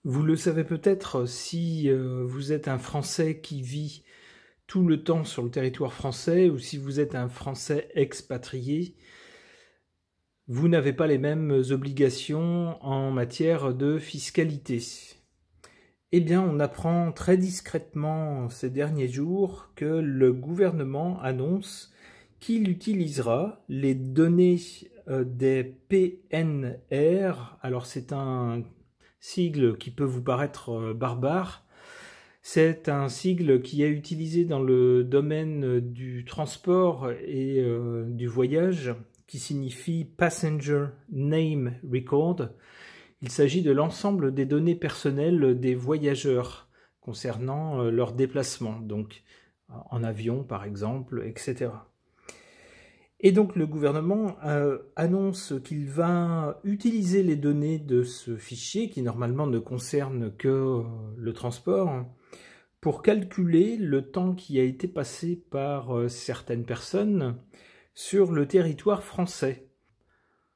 Vous le savez peut-être, si vous êtes un Français qui vit tout le temps sur le territoire français ou si vous êtes un Français expatrié, vous n'avez pas les mêmes obligations en matière de fiscalité. Eh bien, on apprend très discrètement ces derniers jours que le gouvernement annonce qu'il utilisera les données des PNR. Alors c'est un sigle qui peut vous paraître barbare. C'est un sigle qui est utilisé dans le domaine du transport et du voyage, qui signifie Passenger Name Record. Il s'agit de l'ensemble des données personnelles des voyageurs concernant leur déplacement, donc en avion par exemple, etc. Et donc le gouvernement annonce qu'il va utiliser les données de ce fichier, qui normalement ne concerne que le transport, pour calculer le temps qui a été passé par certaines personnes sur le territoire français.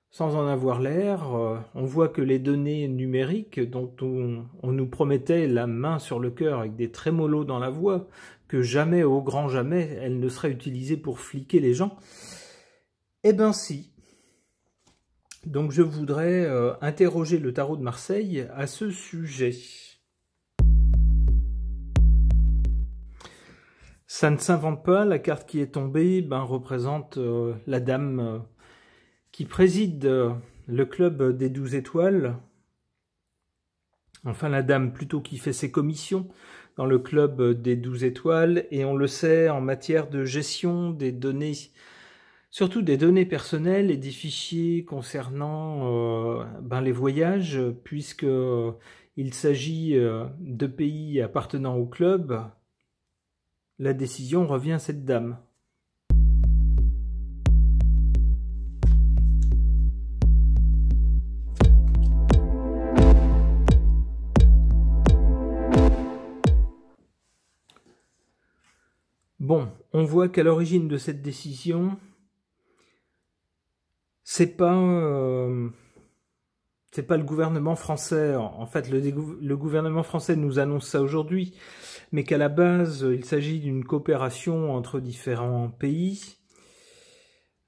Sans en avoir l'air, on voit que les données numériques dont on nous promettait la main sur le cœur avec des trémolos dans la voix, que jamais, au grand jamais, elles ne seraient utilisées pour fliquer les gens, eh ben si. Donc je voudrais interroger le tarot de Marseille à ce sujet. Ça ne s'invente pas, la carte qui est tombée représente la dame qui préside le club des 12 étoiles, enfin la dame plutôt qui fait ses commissions dans le club des 12 étoiles, et on le sait en matière de gestion des données, surtout des données personnelles et des fichiers concernant les voyages, puisque il s'agit de pays appartenant au club, la décision revient à cette dame. Bon, on voit qu'à l'origine de cette décision, c'est pas le gouvernement français. En fait, le gouvernement français nous annonce ça aujourd'hui, mais qu'à la base, il s'agit d'une coopération entre différents pays.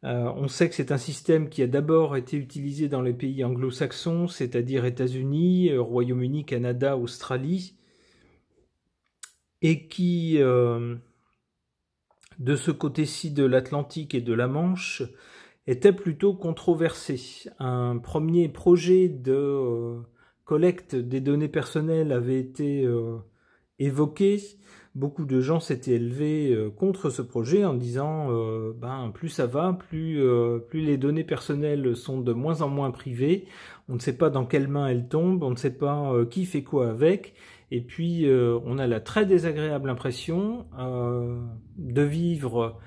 On sait que c'est un système qui a d'abord été utilisé dans les pays anglo-saxons, c'est-à-dire États-Unis, Royaume-Uni, Canada, Australie, et qui, de ce côté-ci de l'Atlantique et de la Manche, était plutôt controversé. Un premier projet de collecte des données personnelles avait été évoqué. Beaucoup de gens s'étaient élevés contre ce projet en disant plus ça va, plus les données personnelles sont de moins en moins privées, on ne sait pas dans quelles mains elles tombent, on ne sait pas qui fait quoi avec, et puis on a la très désagréable impression de vivre.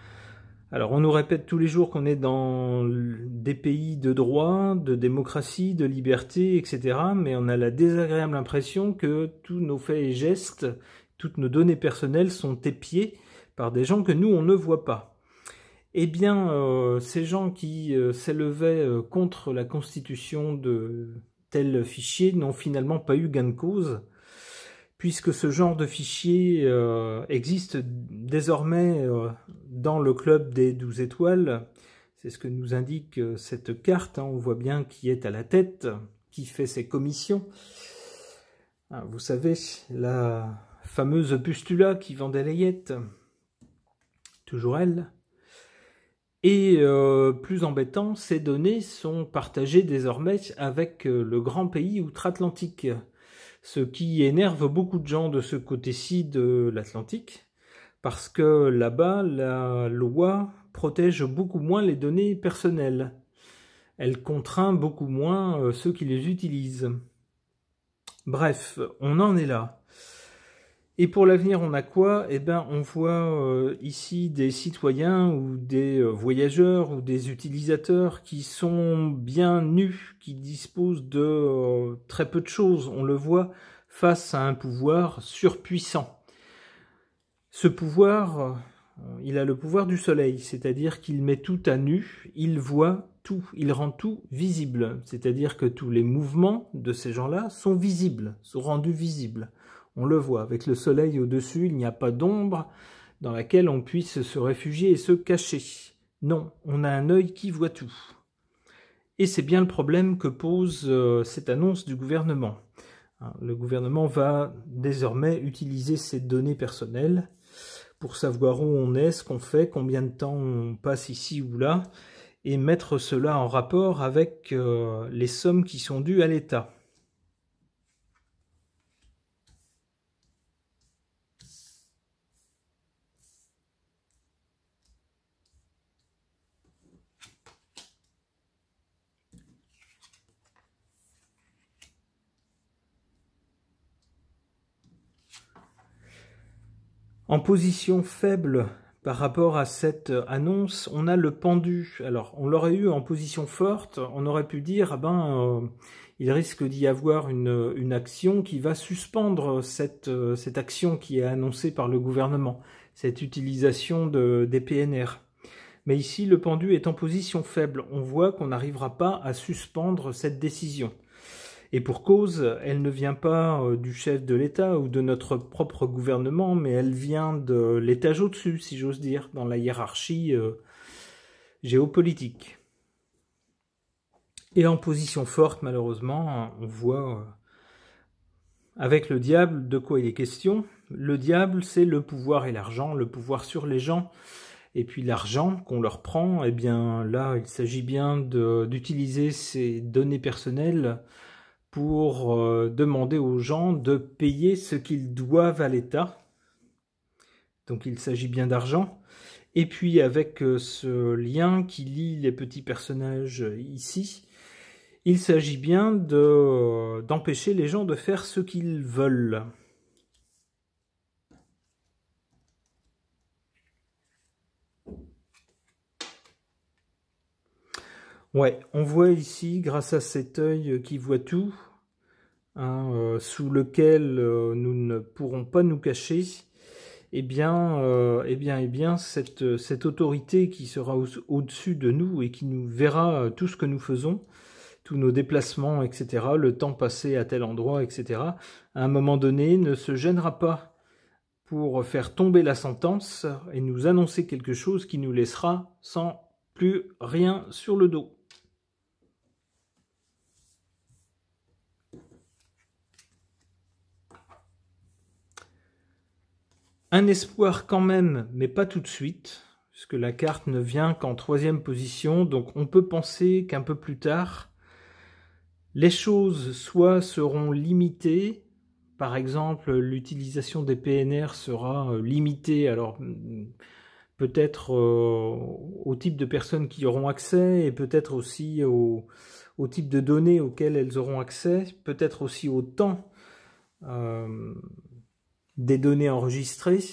Alors on nous répète tous les jours qu'on est dans des pays de droit, de démocratie, de liberté, etc. Mais on a la désagréable impression que tous nos faits et gestes, toutes nos données personnelles sont épiées par des gens que nous on ne voit pas. Eh bien, ces gens qui s'élevaient contre la constitution de tels fichiers n'ont finalement pas eu gain de cause, puisque ce genre de fichier existe désormais dans le club des 12 étoiles. C'est ce que nous indique cette carte. On voit bien qui est à la tête, qui fait ses commissions. Vous savez, la fameuse Pustula qui vend des layettes. Toujours elle. Et plus embêtant, ces données sont partagées désormais avec le grand pays outre-Atlantique. Ce qui énerve beaucoup de gens de ce côté-ci de l'Atlantique, parce que là-bas, la loi protège beaucoup moins les données personnelles. Elle contraint beaucoup moins ceux qui les utilisent. Bref, on en est là. Et pour l'avenir, on a quoi? Eh bien, on voit ici des citoyens ou des voyageurs ou des utilisateurs qui sont bien nus, qui disposent de très peu de choses. On le voit face à un pouvoir surpuissant. Ce pouvoir, Il a le pouvoir du soleil, c'est-à-dire qu'il met tout à nu, il voit tout, il rend tout visible. C'est-à-dire que tous les mouvements de ces gens-là sont visibles, sont rendus visibles. On le voit, avec le soleil au-dessus, il n'y a pas d'ombre dans laquelle on puisse se réfugier et se cacher. Non, on a un œil qui voit tout. Et c'est bien le problème que pose cette annonce du gouvernement. Le gouvernement va désormais utiliser ces données personnelles pour savoir où on est, ce qu'on fait, combien de temps on passe ici ou là, et mettre cela en rapport avec les sommes qui sont dues à l'État. En position faible par rapport à cette annonce, on a le pendu. Alors, on l'aurait eu en position forte, on aurait pu dire, il risque d'y avoir une action qui va suspendre cette action qui est annoncée par le gouvernement, cette utilisation des PNR. Mais ici, le pendu est en position faible. On voit qu'on n'arrivera pas à suspendre cette décision. Et pour cause, elle ne vient pas du chef de l'État ou de notre propre gouvernement, mais elle vient de l'étage au-dessus, si j'ose dire, dans la hiérarchie géopolitique. Et en position forte, malheureusement, on voit avec le diable de quoi il est question. Le diable, c'est le pouvoir et l'argent, le pouvoir sur les gens. Et puis l'argent qu'on leur prend, eh bien là, il s'agit bien d'utiliser ces données personnelles pour demander aux gens de payer ce qu'ils doivent à l'État. Donc il s'agit bien d'argent. Et puis avec ce lien qui lie les petits personnages ici, il s'agit bien d'empêcher les gens de faire ce qu'ils veulent. Ouais, on voit ici, grâce à cet œil qui voit tout, sous lequel nous ne pourrons pas nous cacher, cette autorité qui sera au-dessus de nous et qui nous verra tout ce que nous faisons, tous nos déplacements, etc., le temps passé à tel endroit, etc., à un moment donné, ne se gênera pas pour faire tomber la sentence et nous annoncer quelque chose qui nous laissera sans plus rien sur le dos. Un espoir quand même, mais pas tout de suite, puisque la carte ne vient qu'en 3e position, donc on peut penser qu'un peu plus tard, les choses soit seront limitées, par exemple l'utilisation des PNR sera limitée, alors peut-être au type de personnes qui auront accès, et peut-être aussi au type de données auxquelles elles auront accès, peut-être aussi au temps des données enregistrées,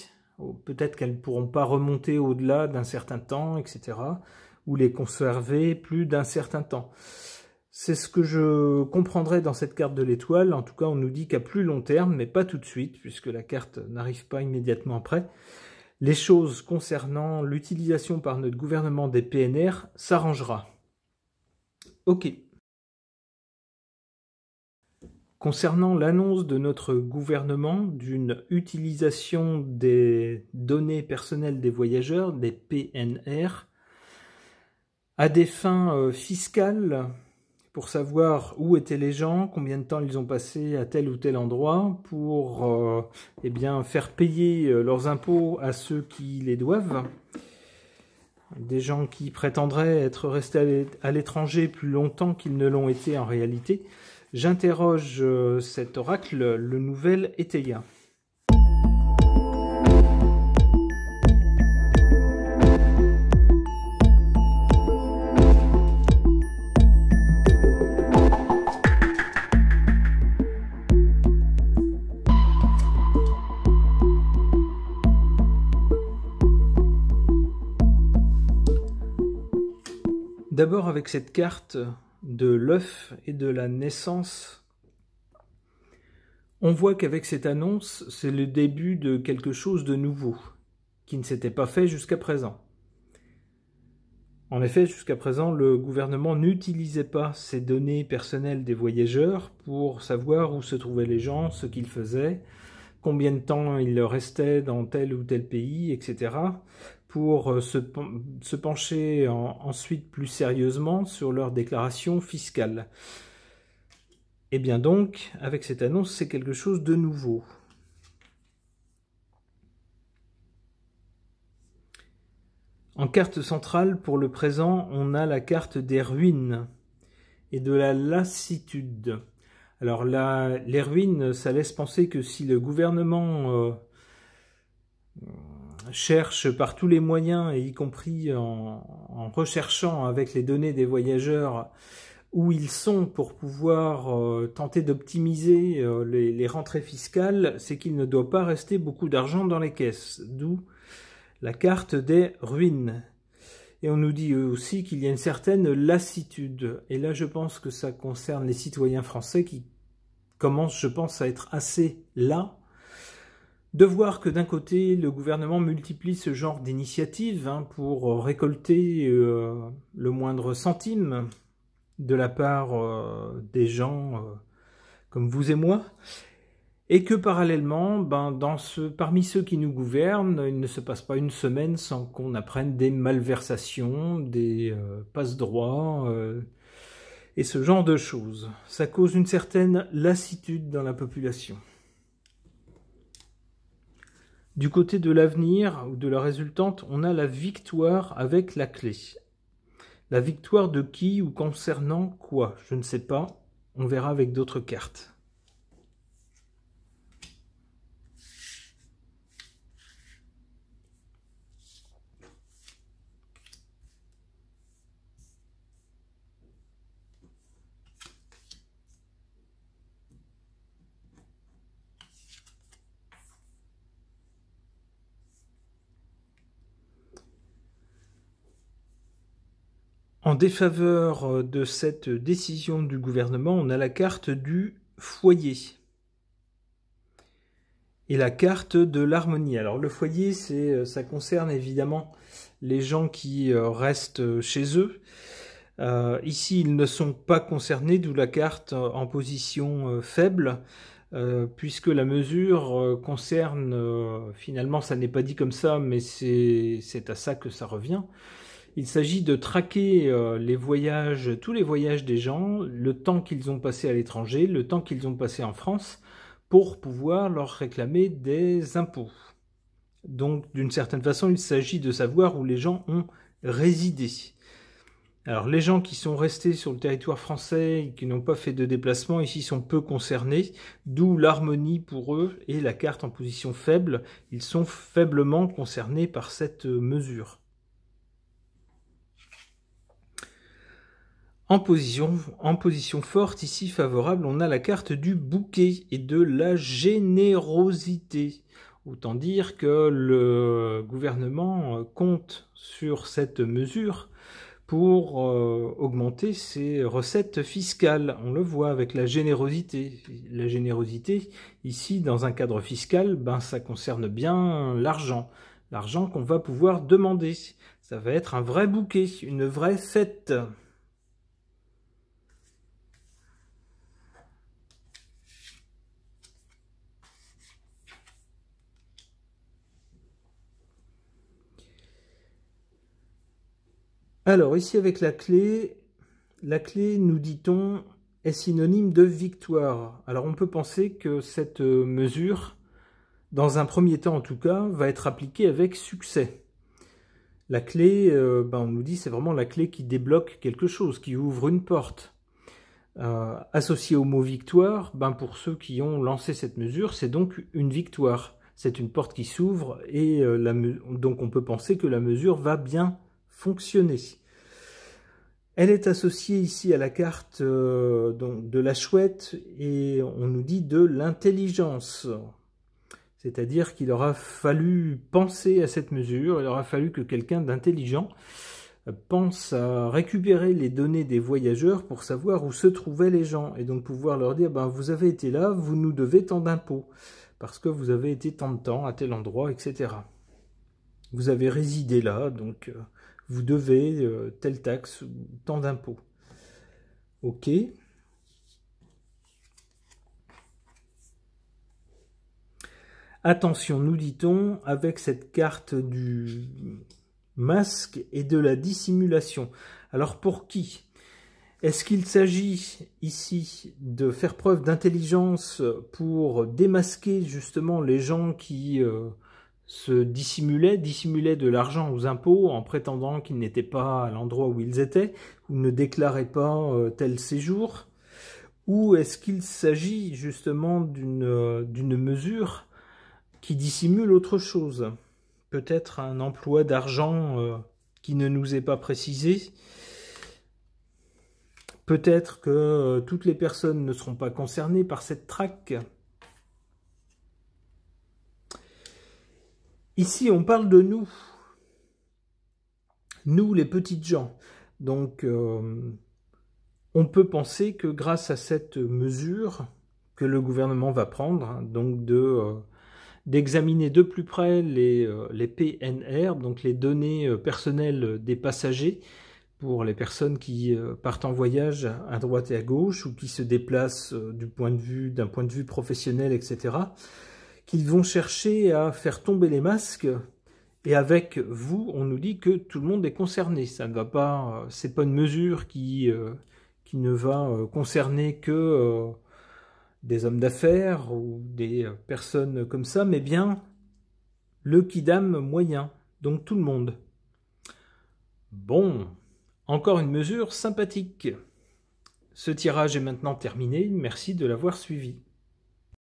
peut-être qu'elles ne pourront pas remonter au-delà d'un certain temps, etc., ou les conserver plus d'un certain temps. C'est ce que je comprendrais dans cette carte de l'étoile. En tout cas, on nous dit qu'à plus long terme, mais pas tout de suite, puisque la carte n'arrive pas immédiatement après, les choses concernant l'utilisation par notre gouvernement des PNR s'arrangera. Ok. Concernant l'annonce de notre gouvernement d'une utilisation des données personnelles des voyageurs, des PNR, à des fins fiscales, pour savoir où étaient les gens, combien de temps ils ont passé à tel ou tel endroit, pour faire payer leurs impôts à ceux qui les doivent, des gens qui prétendraient être restés à l'étranger plus longtemps qu'ils ne l'ont été en réalité. J'interroge cet oracle, le nouvel Éteia. D'abord avec cette carte de l'œuf et de la naissance, on voit qu'avec cette annonce, c'est le début de quelque chose de nouveau. qui ne s'était pas fait jusqu'à présent. En effet, jusqu'à présent, le gouvernement n'utilisait pas ces données personnelles des voyageurs pour savoir où se trouvaient les gens, ce qu'ils faisaient, combien de temps ils restaient dans tel ou tel pays, etc., pour se pencher ensuite plus sérieusement sur leur déclaration fiscale. Et bien donc, avec cette annonce, c'est quelque chose de nouveau. En carte centrale, pour le présent, on a la carte des ruines et de la lassitude. Alors là, les ruines, ça laisse penser que si le gouvernement cherche par tous les moyens, et y compris en recherchant avec les données des voyageurs où ils sont pour pouvoir tenter d'optimiser les rentrées fiscales, c'est qu'il ne doit pas rester beaucoup d'argent dans les caisses, d'où la carte des ruines. Et on nous dit aussi qu'il y a une certaine lassitude. Et là, je pense que ça concerne les citoyens français qui commencent, je pense, à être assez las de voir que d'un côté, le gouvernement multiplie ce genre d'initiatives pour récolter le moindre centime de la part des gens comme vous et moi, et que parallèlement, parmi ceux qui nous gouvernent, il ne se passe pas une semaine sans qu'on apprenne des malversations, des passe-droits, et ce genre de choses. Ça cause une certaine lassitude dans la population. Du côté de l'avenir ou de la résultante, on a la victoire avec la clé. La victoire de qui ou concernant quoi? Je ne sais pas, on verra avec d'autres cartes. En défaveur de cette décision du gouvernement, on a la carte du foyer et la carte de l'harmonie. Alors le foyer, ça concerne évidemment les gens qui restent chez eux. Ici, ils ne sont pas concernés, d'où la carte en position faible, puisque la mesure concerne, finalement ça n'est pas dit comme ça, mais c'est à ça que ça revient. Il s'agit de traquer tous les voyages des gens, le temps qu'ils ont passé à l'étranger, le temps qu'ils ont passé en France, pour pouvoir leur réclamer des impôts. Donc, d'une certaine façon, il s'agit de savoir où les gens ont résidé. Alors, les gens qui sont restés sur le territoire français et qui n'ont pas fait de déplacement, ici, sont peu concernés, d'où l'harmonie pour eux et la carte en position faible. Ils sont faiblement concernés par cette mesure. En position forte, ici favorable, on a la carte du bouquet et de la générosité. Autant dire que le gouvernement compte sur cette mesure pour augmenter ses recettes fiscales. On le voit avec la générosité. La générosité, ici, dans un cadre fiscal, ça concerne bien l'argent. L'argent qu'on va pouvoir demander. Ça va être un vrai bouquet, une vraie fête. Alors, ici avec la clé, nous dit-on, est synonyme de victoire. Alors, on peut penser que cette mesure, dans un premier temps en tout cas, va être appliquée avec succès. La clé, on nous dit, c'est vraiment la clé qui débloque quelque chose, qui ouvre une porte. Associé au mot victoire, pour ceux qui ont lancé cette mesure, c'est donc une victoire. C'est une porte qui s'ouvre et donc on peut penser que la mesure va bien fonctionner. Elle est associée ici à la carte de la chouette et on nous dit de l'intelligence. C'est-à-dire qu'il aura fallu penser à cette mesure, il aura fallu que quelqu'un d'intelligent pense à récupérer les données des voyageurs pour savoir où se trouvaient les gens et donc pouvoir leur dire vous avez été là, vous nous devez tant d'impôts parce que vous avez été tant de temps à tel endroit, etc. Vous avez résidé là, donc vous devez telle taxe ou tant d'impôts. OK. Attention, nous dit-on, avec cette carte du masque et de la dissimulation. Alors pour qui? Est-ce qu'il s'agit ici de faire preuve d'intelligence pour démasquer justement les gens qui se dissimulaient de l'argent aux impôts en prétendant qu'ils n'étaient pas à l'endroit où ils étaient, ou ne déclaraient pas tel séjour? Ou est-ce qu'il s'agit justement d'une mesure qui dissimule autre chose? Peut-être un emploi d'argent qui ne nous est pas précisé. Peut-être que toutes les personnes ne seront pas concernées par cette traque. Ici, on parle de nous. Nous, les petites gens. Donc, on peut penser que grâce à cette mesure que le gouvernement va prendre, hein, donc d'examiner de plus près les PNR, donc les données personnelles des passagers, pour les personnes qui partent en voyage à droite et à gauche ou qui se déplacent d'un point de vue professionnel, etc., qu'ils vont chercher à faire tomber les masques. Et avec vous, on nous dit que tout le monde est concerné. Ça ne va pas, c'est pas une mesure qui ne va concerner que des hommes d'affaires ou des personnes comme ça, mais bien le quidam moyen, donc tout le monde. Bon. Encore une mesure sympathique. Ce tirage est maintenant terminé, merci de l'avoir suivi.